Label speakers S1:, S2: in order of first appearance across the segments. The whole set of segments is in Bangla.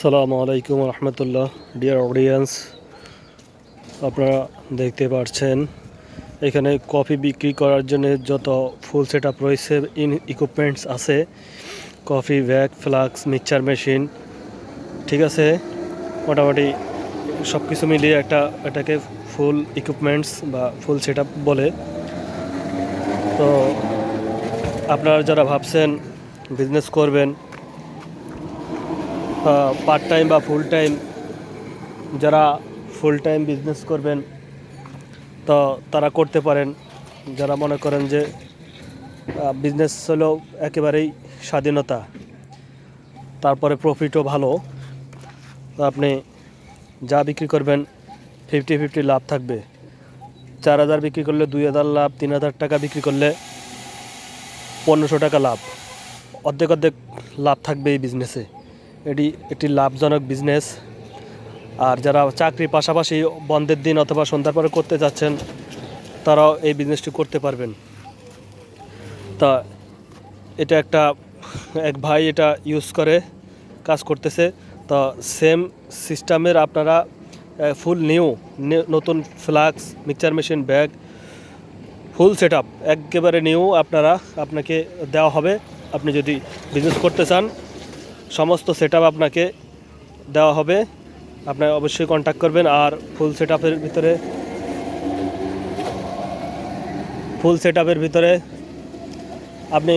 S1: আসসালামু আলাইকুম রহমতুল্লাহ। ডিয়ার অডিয়েন্স, আপনারা দেখতে পাচ্ছেন এখানে কফি বিক্রি করার জন্য যত ফুল সেট আপ রয়েছে, ইকুইপমেন্টস আছে, coffee bag, flask, mixture machine, ঠিক আছে, মোটামুটি সব কিছু মিলিয়ে এটাকে ফুল ইকুইপমেন্টস বা ফুল সেট আপ বলে। তো আপনারা যারা ভাবছেন বিজনেস করবেন পার্ট টাইম বা ফুল টাইম, যারা ফুল টাইম বিজনেস করবেন তো তারা করতে পারেন। যারা মনে করেন যে বিজনেস হলো একেবারেই স্বাধীনতা, তারপরে প্রফিটও ভালো, তো আপনি যা বিক্রি করবেন 50-50 লাভ থাকবে। 4,000 বিক্রি করলে 2,000 লাভ, 3,000 টাকা বিক্রি করলে 1,500 টাকা লাভ, অর্ধেক অর্ধেক লাভ থাকবে এই বিজনেসে। এটি একটি লাভজনক বিজনেস। আর যারা চাকরির পাশাপাশি বন্ধের দিন অথবা সন্ধ্যার পরে করতে যাচ্ছেন তারাও এই বিজনেসটি করতে পারবেন। তা এটা এক ভাই এটা ইউজ করে কাজ করতেছে। তো সেম সিস্টেমের আপনারা ফুল নতুন flask, mixture machine, bag, full set up একেবারে আপনাকে দেওয়া হবে। আপনি যদি বিজনেস করতে চান সমস্ত সেট আপ আপনাকে দেওয়া হবে। আপনার অবশ্যই কন্ট্যাক্ট করবেন। আর ফুল সেট আপের ভিতরে আপনি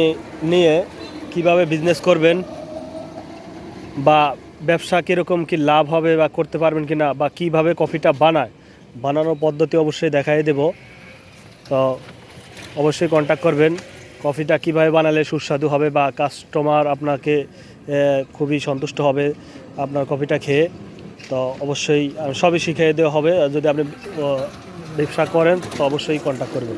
S1: নিয়ে কিভাবে বিজনেস করবেন বা ব্যবসা কীরকম কি লাভ হবে বা করতে পারবেন কি না, বা কিভাবে কফিটা বানানোর পদ্ধতি অবশ্যই দেখাই দেব। তো অবশ্যই কন্ট্যাক্ট করবেন। কফিটা কিভাবে বানালে সুস্বাদু হবে বা কাস্টমার আপনাকে খুবই সন্তুষ্ট হবে আপনার কফিটা খেয়ে। তো অবশ্যই সবই শিখিয়ে দেওয়া হবে। যদি আপনি ব্যবসা করেন তো অবশ্যই কন্ট্যাক্ট করবেন।